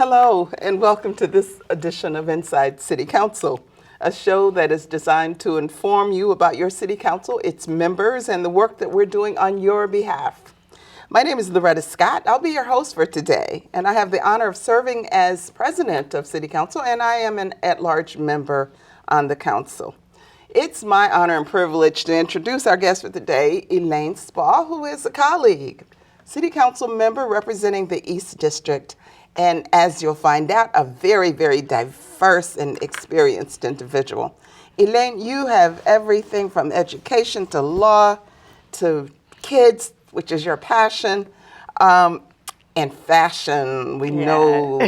Hello, and welcome to this edition of Inside City Council, a show that is designed to inform you about your City Council, its members, and the work that we're doing on your behalf. My name is Loretta Scott. I'll be your host for today, and I have the honor of serving as president of City Council, and I am an at-large member on the council. It's my honor and privilege to introduce our guest for today, Elaine Spaull, who is a colleague, City Council member representing the East District, and as you'll find out, a very, very diverse and experienced individual. Elaine, you have everything from education to law to kids, which is your passion, and fashion. We know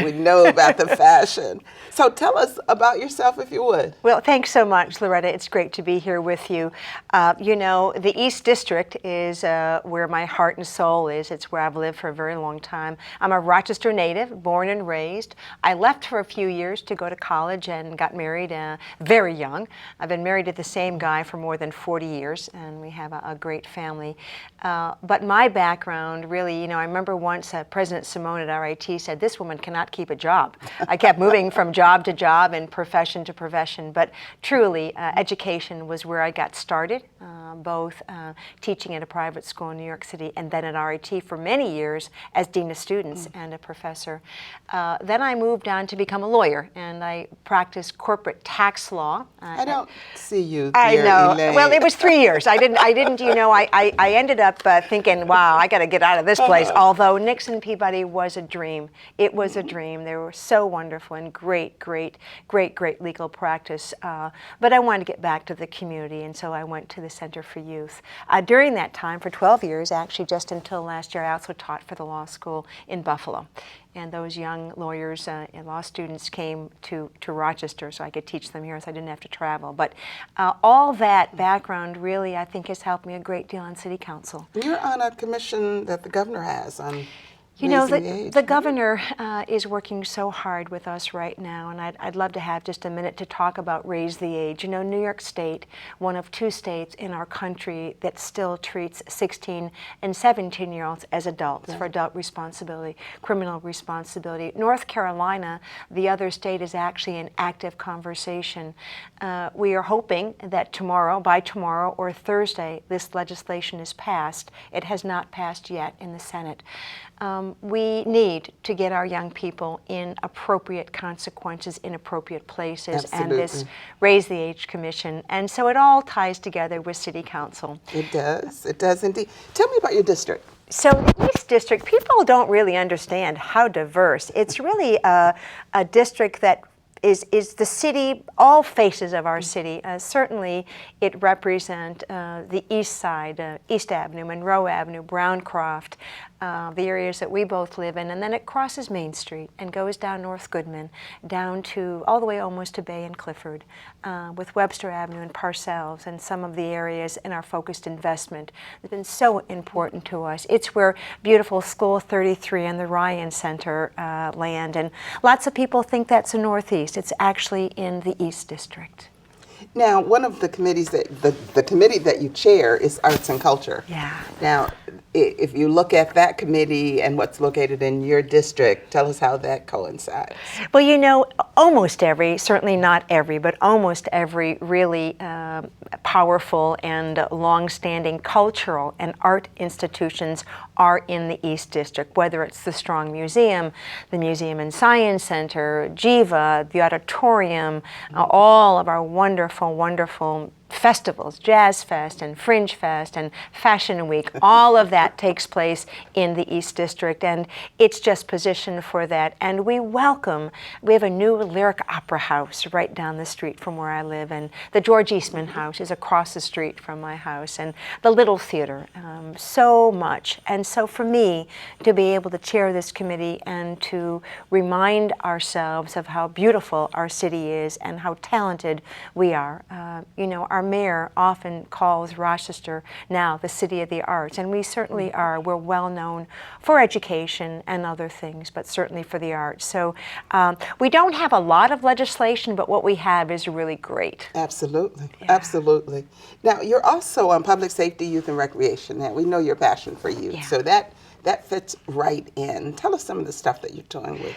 about the fashion. So tell us about yourself, if you would. Well, thanks so much, Loretta. It's great to be here with you. The East District is where my heart and soul is. It's where I've lived for a very long time. I'm a Rochester native, born and raised. I left for a few years to go to college and got married very young. I've been married to the same guy for more than 40 years, and we have a great family. But my background really, I remember once President Simone at RIT said, "This woman cannot keep a job." I kept moving from job to job and profession to profession, but truly education was where I got started, both teaching at a private school in New York City and then at RIT for many years as Dean of Students and a professor. Then I moved on to become a lawyer, and I practiced corporate tax law. I don't see you I there, know. Elaine. Well, it was 3 years. I ended up thinking, wow, I got to get out of this place. Although Nixon Peabody was a dream. It was a dream. They were so wonderful and great legal practice. But I wanted to get back to the community, and so I went to the Center for Youth. During that time, for 12 years, actually just until last year, I also taught for the law school in Buffalo. And those young lawyers and law students came to Rochester so I could teach them here so I didn't have to travel. But all that background really, I think, has helped me a great deal on City Council. You're on a commission that the governor has on the governor is working so hard with us right now, and I'd love to have just a minute to talk about Raise the Age. New York State, one of 2 states in our country that still treats 16 and 17-year-olds as adults for adult responsibility, criminal responsibility. North Carolina, the other state, is actually in active conversation. We are hoping that by tomorrow or Thursday, this legislation is passed. It has not passed yet in the Senate. We need to get our young people in appropriate consequences in appropriate places. Absolutely. And this Raise the Age Commission. And so it all ties together with City Council. It does indeed. Tell me about your district. So the East District, people don't really understand how diverse. It's really a district that is the city, all faces of our city. Certainly it represents the east side, East Avenue, Monroe Avenue, Browncroft, the areas that we both live in, and then it crosses Main Street and goes down North Goodman, down to all the way almost to Bay and Clifford, with Webster Avenue and Parcells and some of the areas in our focused investment that's been so important to us. It's where beautiful School 33 and the Ryan Center land, and lots of people think that's the Northeast. It's actually in the East District. Now, one of the committees the committee that you chair is Arts and Culture. Yeah. Now, if you look at that committee and what's located in your district, tell us how that coincides. Well, almost every, certainly not every, but almost every really powerful and long-standing cultural and art institutions are in the East District, whether it's the Strong Museum, the Museum and Science Center, Jiva, the Auditorium, all of our wonderful festivals, Jazz Fest and Fringe Fest and Fashion Week, all of that takes place in the East District, and it's just positioned for that. And we have a new lyric opera house right down the street from where I live, and the George Eastman House is across the street from my house, and the Little Theater, so much. And so for me to be able to chair this committee and to remind ourselves of how beautiful our city is and how talented we are, our mayor often calls Rochester now the City of the Arts, and we certainly are. We're well known for education and other things, but certainly for the arts. So we don't have a lot of legislation, but what we have is really great. Absolutely, Yeah. Absolutely. Now, you're also on public safety, youth, and recreation. Now, we know your passion for youth, Yeah. so that fits right in. Tell us some of the stuff that you're doing with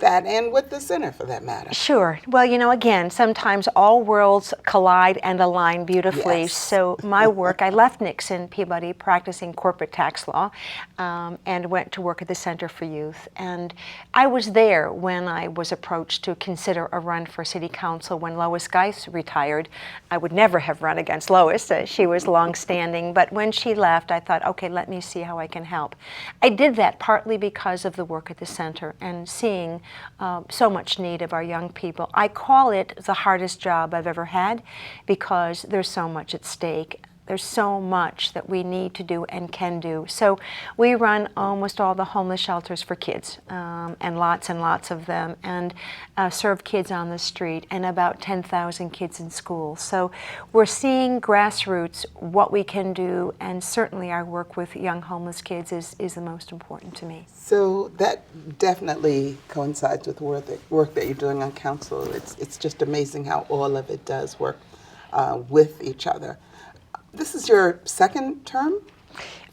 that and with the center for that matter. Sure. Well, again, sometimes all worlds collide and align beautifully. Yes. So my work, I left Nixon Peabody practicing corporate tax law and went to work at the Center for Youth. And I was there when I was approached to consider a run for city council when Lois Geis retired. I would never have run against Lois. She was longstanding. But when she left, I thought, okay, let me see how I can help. I did that partly because of the work at the center and seeing so much need of our young people. I call it the hardest job I've ever had because there's so much at stake. There's so much that we need to do and can do. So we run almost all the homeless shelters for kids, and lots of them, and serve kids on the street, and about 10,000 kids in school. So we're seeing grassroots what we can do, and certainly our work with young homeless kids is the most important to me. So that definitely coincides with the work that you're doing on council. It's just amazing how all of it does work with each other. This is your second term?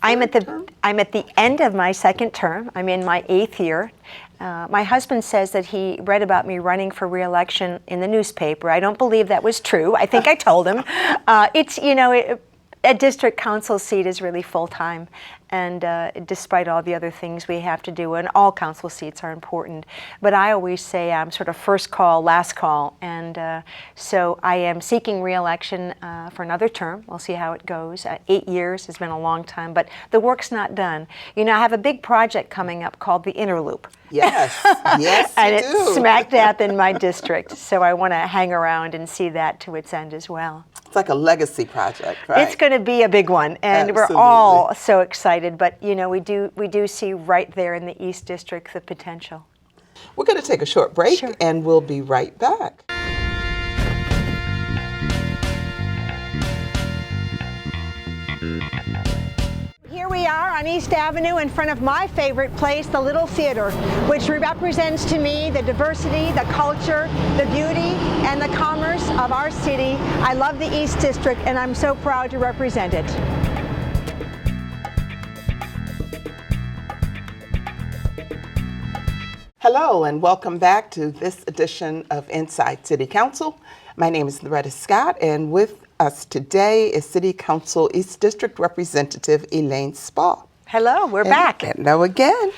I'm at the end of my second term. I'm in my 8th year. My husband says that he read about me running for re-election in the newspaper. I don't believe that was true. I think I told him. A district council seat is really full-time, and despite all the other things we have to do, and all council seats are important, but I always say I'm sort of first call, last call, and so I am seeking re-election for another term. We'll see how it goes. 8 years has been a long time, but the work's not done. I have a big project coming up called the Inner Loop. Yes, yes, and you it's do. smack dab in my district, so I want to hang around and see that to its end as well. It's like a legacy project, right? It's going to be a big one, and Absolutely. we're all so excited. But we do see right there in the East District the potential. We're going to take a short break, Sure. and we'll be right back. Here we are on East Avenue in front of my favorite place, the Little Theater, which represents to me the diversity, the culture, the beauty, and the commerce of our city. I love the East District, and I'm so proud to represent it. Hello, and welcome back to this edition of Inside City Council. My name is Loretta Scott, and with us today is City Council East District Representative Elaine Spaull. Hello, we're back. Hello again.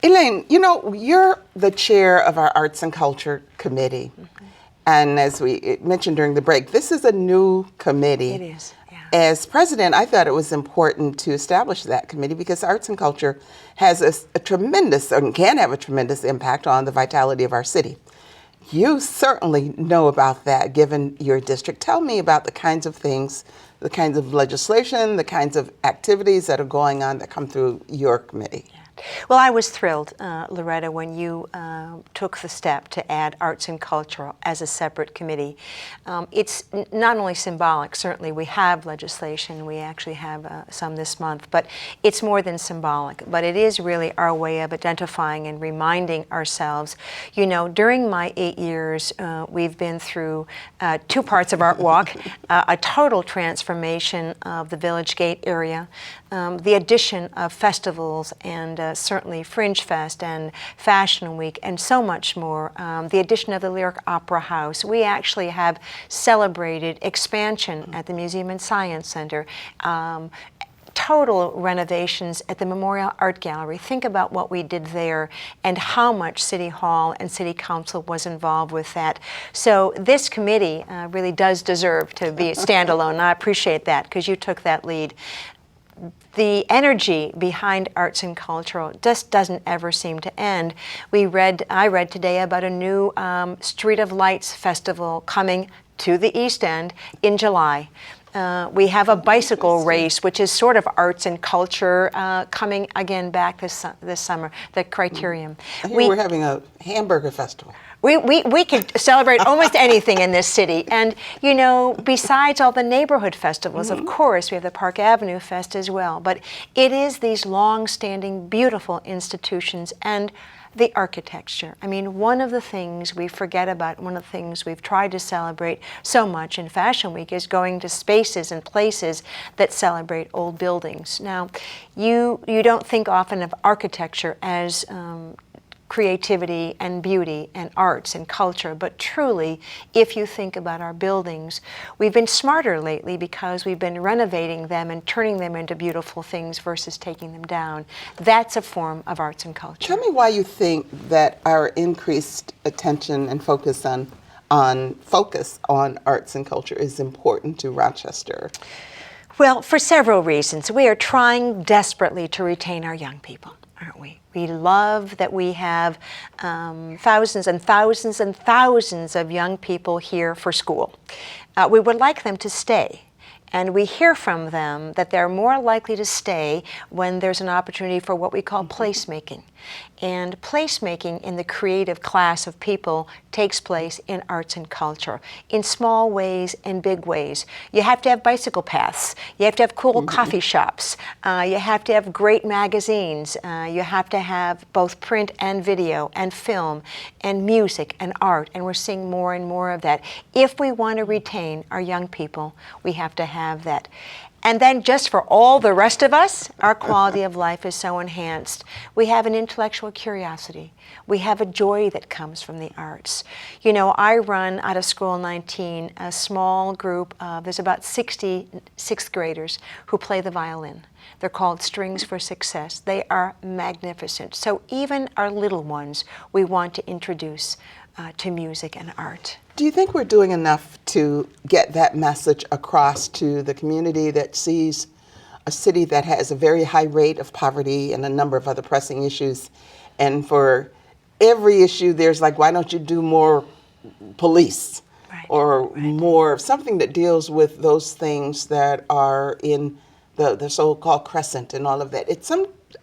Elaine, you're the chair of our Arts and Culture Committee. Mm-hmm. And as we mentioned during the break, this is a new committee. It is, yeah. As president, I thought it was important to establish that committee because arts and culture has a tremendous, and can have a tremendous impact on the vitality of our city. You certainly know about that, given your district. Tell me about the kinds of things, the kinds of legislation, the kinds of activities that are going on that come through your committee. Well, I was thrilled, Loretta, when you took the step to add arts and culture as a separate committee. It's not only symbolic, certainly we have legislation, we actually have some this month, but it's more than symbolic. But it is really our way of identifying and reminding ourselves. During my 8 years, we've been through 2 parts of Art Walk, a total transformation of the Village Gate area, the addition of festivals and certainly Fringe Fest and Fashion Week and so much more, the addition of the Lyric Opera House. We actually have celebrated expansion at the Museum and Science Center, total renovations at the Memorial Art Gallery. Think about what we did there and how much City Hall and City Council was involved with that. So this committee really does deserve to be standalone, and I appreciate that because you took that lead. The energy behind arts and culture just doesn't ever seem to end. I read today about a new Street of Lights festival coming to the East End in July. We have a bicycle race, which is sort of arts and culture, coming again back this summer, the Criterium. I hear we're having a hamburger festival. We could celebrate almost anything in this city. And, besides all the neighborhood festivals, of course, we have the Park Avenue Fest as well. But it is these long-standing, beautiful institutions and the architecture. I mean, one of the things we forget about, one of the things we've tried to celebrate so much in Fashion Week is going to spaces and places that celebrate old buildings. Now, you don't think often of architecture as creativity and beauty and arts and culture. But truly, if you think about our buildings, we've been smarter lately because we've been renovating them and turning them into beautiful things versus taking them down. That's a form of arts and culture. Tell me why you think that our increased attention and focus on arts and culture is important to Rochester. Well, for several reasons. We are trying desperately to retain our young people, aren't we? We love that we have thousands and thousands and thousands of young people here for school. We would like them to stay. And we hear from them that they're more likely to stay when there's an opportunity for what we call placemaking. And placemaking in the creative class of people takes place in arts and culture, in small ways and big ways. You have to have bicycle paths. You have to have cool coffee shops. You have to have great magazines. You have to have both print and video and film and music and art. And we're seeing more and more of that. If we want to retain our young people, we have to have that. And then just for all the rest of us, our quality of life is so enhanced. We have an intellectual curiosity. We have a joy that comes from the arts. You know, I run out of School 19 a small group of, there's about 60 sixth graders who play the violin. They're called Strings for Success. They are magnificent. So even our little ones, we want to introduce to music and art. Do you think we're doing enough to get that message across to the community that sees a city that has a very high rate of poverty and a number of other pressing issues, and for every issue there's like, why don't you do more police? Right. Or more something that deals with those things that are in the so-called crescent and all of that.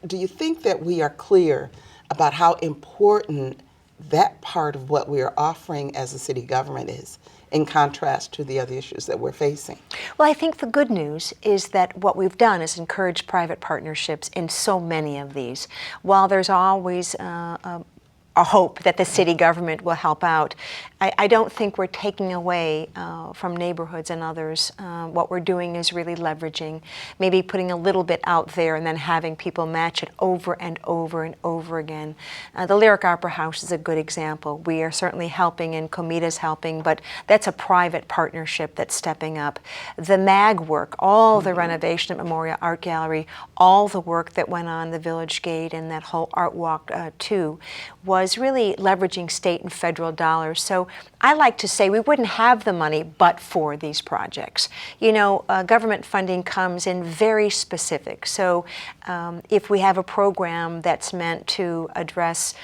Do you think that we are clear about how important that part of what we are offering as a city government is, in contrast to the other issues that we're facing? Well, I think the good news is that what we've done is encourage private partnerships in so many of these. While there's always a hope that the city government will help out, I don't think we're taking away from neighborhoods and others. What we're doing is really leveraging, maybe putting a little bit out there and then having people match it over and over and over again. The Lyric Opera House is a good example. We are certainly helping and Comita's helping, but that's a private partnership that's stepping up. The MAG work, all the renovation at Memorial Art Gallery, all the work that went on the Village Gate and that whole Art Walk too, was really leveraging state and federal dollars. So I like to say we wouldn't have the money but for these projects. You know, government funding comes in very specific. So if we have a program that's meant to address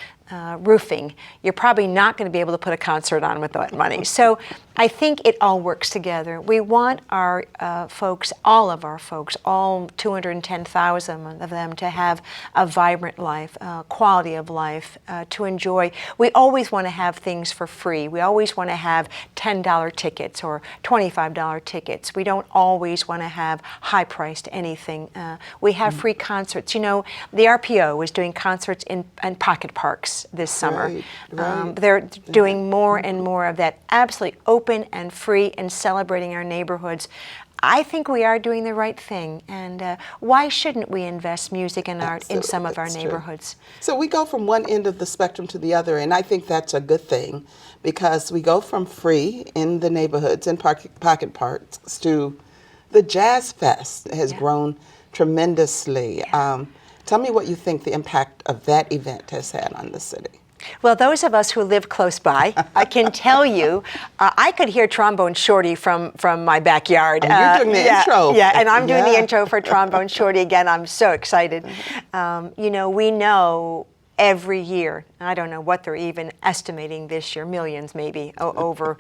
roofing, you're probably not going to be able to put a concert on with that money. So I think it all works together. We want our folks, all of our folks, all 210,000 of them, to have a vibrant life, quality of life, to enjoy. We always want to have things for free. We always want to have $10 tickets or $25 tickets. We don't always want to have high-priced anything. We have free concerts. You know, the RPO is doing concerts in pocket parks this summer. Right. They're doing more and more of that, absolutely open and free, and celebrating our neighborhoods. I think we are doing the right thing, and why shouldn't we invest music and art in some of our neighborhoods? True. So we go from one end of the spectrum to the other, and I think that's a good thing, because we go from free in the neighborhoods and pocket parks to the Jazz Fest has grown tremendously. Tell me what you think the impact of that event has had on the city. Well, those of us who live close by, I can tell you, I could hear Trombone Shorty from my backyard. You're doing the intro. Yeah, and I'm doing the intro for Trombone Shorty again. I'm so excited. You know, we know every year, I don't know what they're even estimating this year, millions maybe over,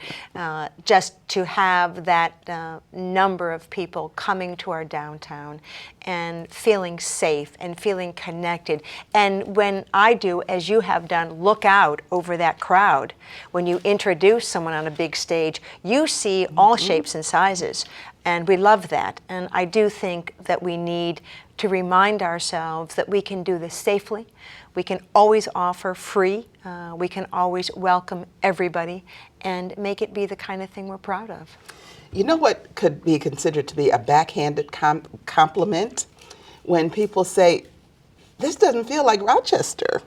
just to have that number of people coming to our downtown and feeling safe and feeling connected. And when I do, as you have done, look out over that crowd, when you introduce someone on a big stage, you see all shapes and sizes. And we love that. And I do think that we need to remind ourselves that we can do this safely. We can always offer free. We can always welcome everybody and make it be the kind of thing we're proud of. You know what could be considered to be a backhanded compliment? When people say, this doesn't feel like Rochester.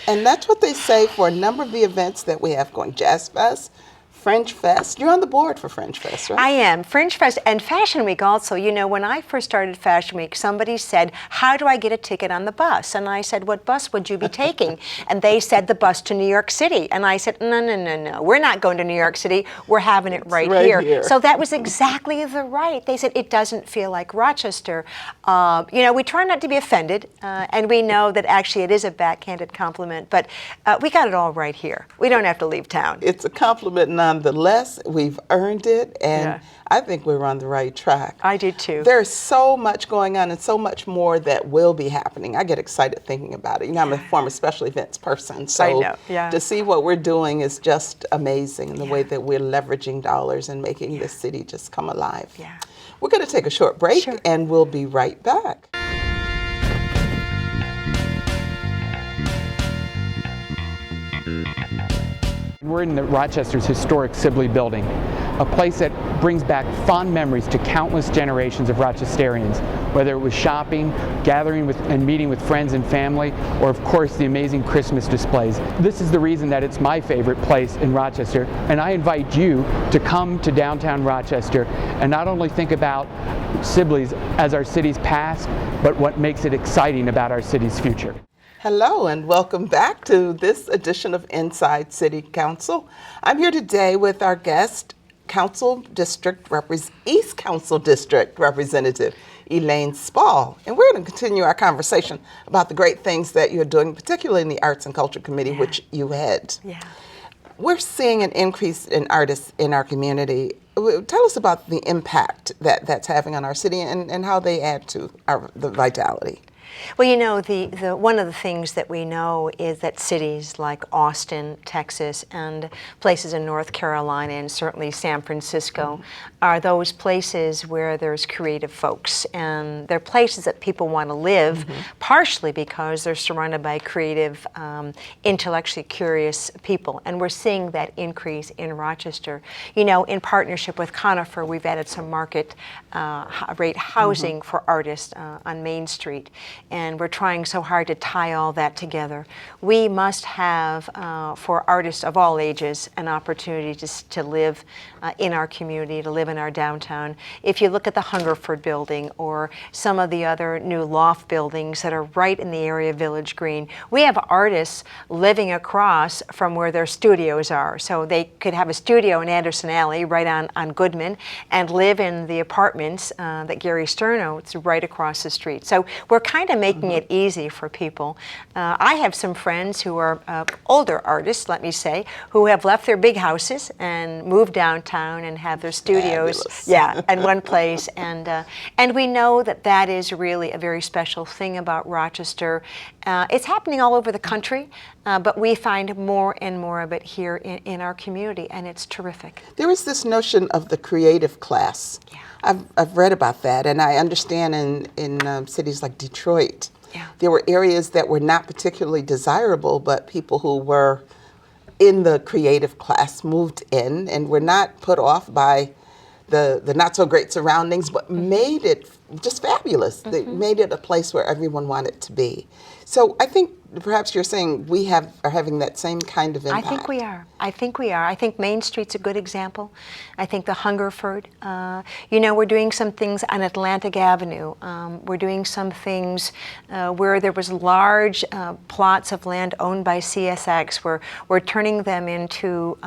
And that's what they say for a number of the events that we have going. Jazz Fest, Fringe Fest. You're on the board for Fringe Fest, right? I am. Fringe Fest and Fashion Week also. You know, when I first started Fashion Week, somebody said, how do I get a ticket on the bus? And I said, what bus would you be taking? And they said, the bus to New York City. And I said, no. We're not going to New York City. We're having it right here. So that was exactly the right. They said, it doesn't feel like Rochester. You know, we try not to be offended. And we know that actually it is a backhanded compliment. But we got it all right here. We don't have to leave town. It's a compliment nonetheless. We've earned it, and I think we're on the right track. I do too. There's so much going on and so much more that will be happening. I get excited thinking about it. You know, I'm a former special events person, so to see what we're doing is just amazing in the way that we're leveraging dollars and making the city just come alive. We're going to take a short break, and we'll be right back. We're in Rochester's historic Sibley building, a place that brings back fond memories to countless generations of Rochesterians, whether it was shopping, gathering with and meeting with friends and family, or of course the amazing Christmas displays. This is the reason that it's my favorite place in Rochester, and I invite you to come to downtown Rochester and not only think about Sibley's as our city's past, but what makes it exciting about our city's future. Hello and welcome back to this edition of Inside City Council. I'm here today with our guest, East Council District Representative Elaine Spaull. And we're going to continue our conversation about the great things that you're doing, particularly in the Arts and Culture Committee, which you head. We're seeing an increase in artists in our community. Tell us about the impact that that's having on our city and how they add to the vitality. Well, you know, one of the things that we know is that cities like Austin, Texas, and places in North Carolina, and certainly San Francisco, are those places where there's creative folks. And they're places that people want to live, partially because they're surrounded by creative, intellectually curious people. And we're seeing that increase in Rochester. You know, in partnership with Conifer, we've added some market rate housing for artists on Main Street. And we're trying so hard to tie all that together. We must have, for artists of all ages, an opportunity to live in our community, to live in our downtown. If you look at the Hungerford building or some of the other new loft buildings that are right in the area of Village Green, we have artists living across from where their studios are. So they could have a studio in Anderson Alley right on Goodman and live in the apartments that Gary Stern owns right across the street. So we're kind of making it easy for people. I have some friends who are older artists, let me say, who have left their big houses and moved downtown and have their studios, in one place. And we know that that is really a very special thing about Rochester. It's happening all over the country, but we find more and more of it here in our community, and it's terrific. There is this notion of the creative class. I've read about that, and I understand in cities like Detroit, there were areas that were not particularly desirable, but people who were in the creative class moved in and were not put off by the not so great surroundings, but made it just fabulous. They made it a place where everyone wanted to be. So I think perhaps you're saying we are having that same kind of impact. I think we are. I think Main Street's a good example. I think the Hungerford. You know, we're doing some things on Atlantic Avenue. We're doing some things where there was large plots of land owned by CSX. We're turning them into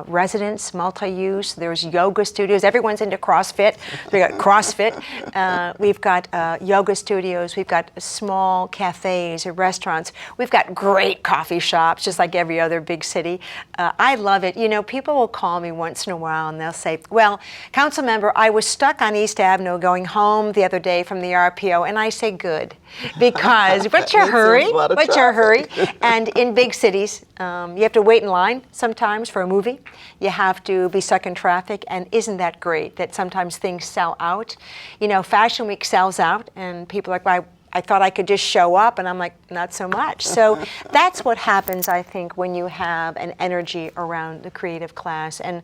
residence, multi-use. There's yoga studios. Everyone's into CrossFit. We got CrossFit. We've got yoga studios. We've got small cafes or restaurants. We've got great coffee shops, just like every other big city. I love it. You know, people will call me once in a while and they'll say, well, Councilmember, I was stuck on East Avenue going home the other day from the RPO, and I say good, because what's your hurry? What's your hurry? And in big cities, you have to wait in line sometimes for a movie. You have to be stuck in traffic, and isn't that great that sometimes things sell out? You know, Fashion Week sells out, and people are like, well, I thought I could just show up, and I'm like, not so much. So that's what happens, I think, when you have an energy around the creative class. And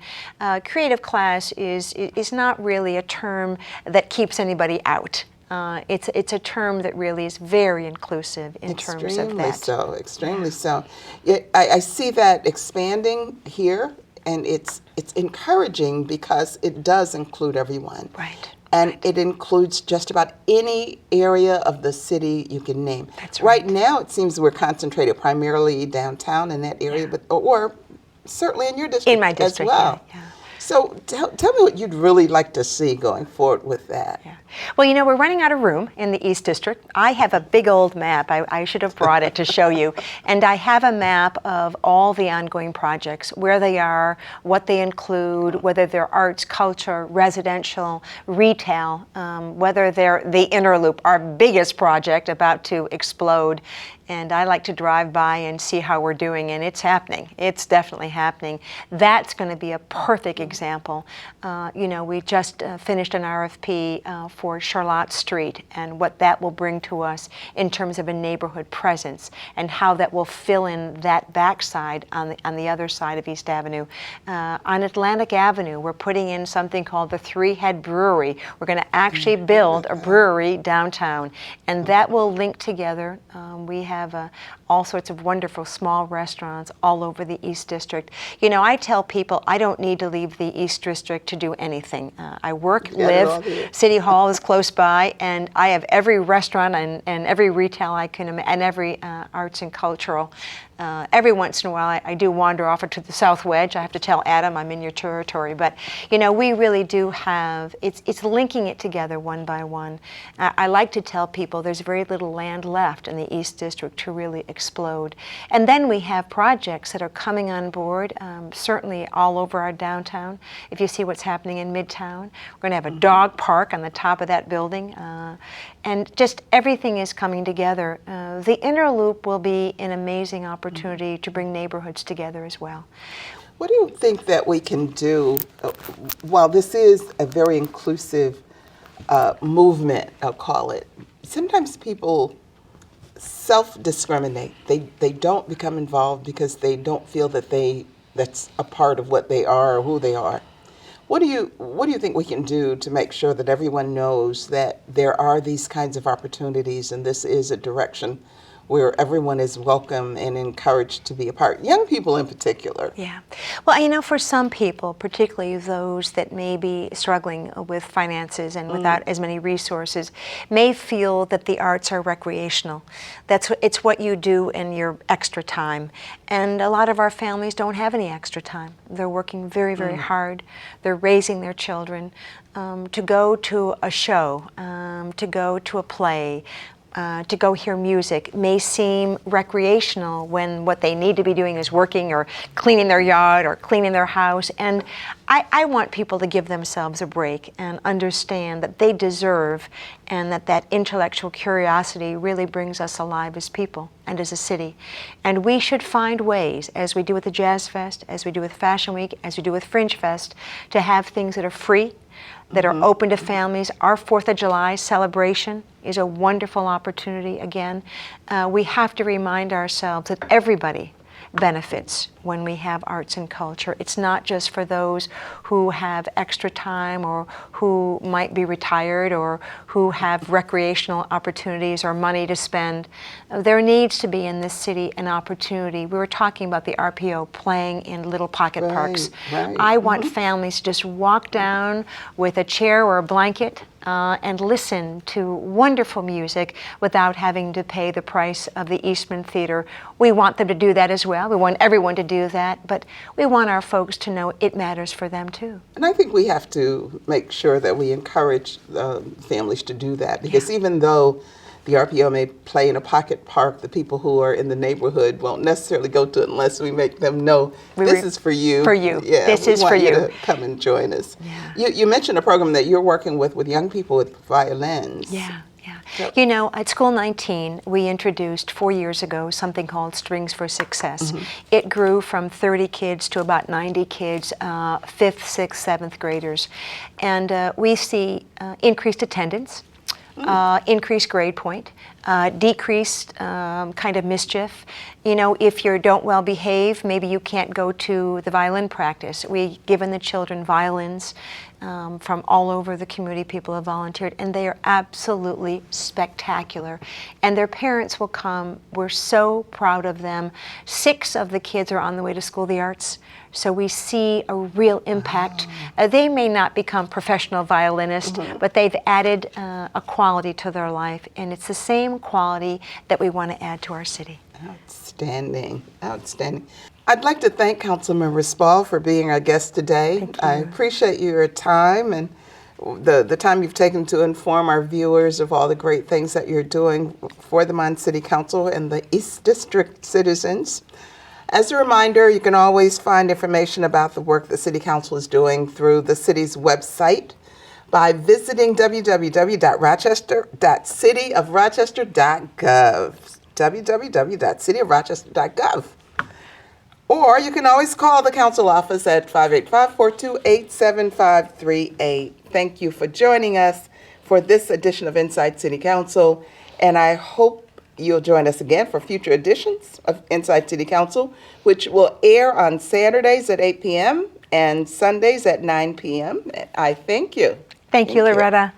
creative class is not really a term that keeps anybody out. It's a term that really is very inclusive in terms of Extremely that. so, extremely so. Yeah, I see that expanding here, and it's encouraging because it does include everyone. Right. And it includes just about any area of the city you can name. That's Right right. now, it seems we're concentrated primarily downtown in that area, but or certainly in your district In my district, as well. yeah. So tell me what you'd really like to see going forward with that. Yeah. Well, you know, we're running out of room in the East District. I have a big old map. I should have brought it to show you. And I have a map of all the ongoing projects, where they are, what they include, whether they're arts, culture, residential, retail, whether they're the Inner Loop, our biggest project about to explode. And I like to drive by and see how we're doing, and it's happening. It's definitely happening. That's going to be a perfect example. You know, we just finished an RFP for Charlotte Street and what that will bring to us in terms of a neighborhood presence and how that will fill in that backside on the other side of East Avenue. On Atlantic Avenue, we're putting in something called the Three Head Brewery. We're going to actually build a brewery downtown, and that will link together. We have all sorts of wonderful small restaurants all over the East District. You know, I tell people I don't need to leave the East District to do anything. I work, live, City Hall is close by, and I have every restaurant and every retail I can, and every arts and cultural. Every once in a while, I do wander off to the South Wedge. I have to tell Adam I'm in your territory. But, you know, we really do have, it's linking it together one by one. I like to tell people there's very little land left in the East District to really explode. And then we have projects that are coming on board, certainly all over our downtown. If you see what's happening in Midtown, we're going to have a dog park on the top of that building. And just everything is coming together. The Inner Loop will be an amazing opportunity to bring neighborhoods together as well. What do you think that we can do, while this is a very inclusive movement, I'll call it, sometimes people self-discriminate. They don't become involved because they don't feel that that's a part of what they are or who they are. What do you think we can do to make sure that everyone knows that there are these kinds of opportunities and this is a direction where everyone is welcome and encouraged to be a part, young people in particular? Yeah. Well, you know, for some people, particularly those that may be struggling with finances and without as many resources, may feel that the arts are recreational. It's what you do in your extra time. And a lot of our families don't have any extra time. They're working very, very hard. They're raising their children. To go to a show, to go to a play, to go hear music may seem recreational when what they need to be doing is working or cleaning their yard or cleaning their house. And I want people to give themselves a break and understand that they deserve, and that intellectual curiosity really brings us alive as people and as a city. And we should find ways, as we do with the Jazz Fest, as we do with Fashion Week, as we do with Fringe Fest, to have things that are free, that are open to families. Our 4th of July celebration is a wonderful opportunity again. We have to remind ourselves that everybody benefits when we have arts and culture. It's not just for those who have extra time or who might be retired or who have recreational opportunities or money to spend. There needs to be in this city an opportunity. We were talking about the RPO playing in little pocket parks. Right. I want families to just walk down with a chair or a blanket and listen to wonderful music without having to pay the price of the Eastman Theater. We want them to do that as well. We want everyone to do that, but we want our folks to know it matters for them too. And I think we have to make sure that we encourage families to do that, because even though the RPO may play in a pocket park, the people who are in the neighborhood won't necessarily go to it unless we make them know this is for you. For you. Yeah, this is is for you. To come and join us. Yeah. You mentioned a program that you're working with young people with violins. Yeah. You know, at School 19, we introduced 4 years ago something called Strings for Success. It grew from 30 kids to about 90 kids, 5th, 6th, 7th graders. And we see increased attendance, increased grade point, decreased kind of mischief. You know, if you don't well behave, maybe you can't go to the violin practice. We've given the children violins. from all over the community. People have volunteered, and they are absolutely spectacular. And their parents will come. We're so proud of them. 6 of the kids are on the way to School of the Arts, so we see a real impact. They may not become professional violinists, but they've added a quality to their life, and it's the same quality that we want to add to our city. Outstanding, outstanding. I'd like to thank Councilmember Spaull for being our guest today. Thank you. I appreciate your time and the time you've taken to inform our viewers of all the great things that you're doing for the Mon City Council and the East District citizens. As a reminder, you can always find information about the work the City Council is doing through the city's website by visiting www.cityofrochester.gov. www.cityofrochester.gov. Or you can always call the council office at 585-428-7538. Thank you for joining us for this edition of Inside City Council, and I hope you'll join us again for future editions of Inside City Council, which will air on Saturdays at 8 p.m. and Sundays at 9 p.m. I thank you. Thank you, Loretta.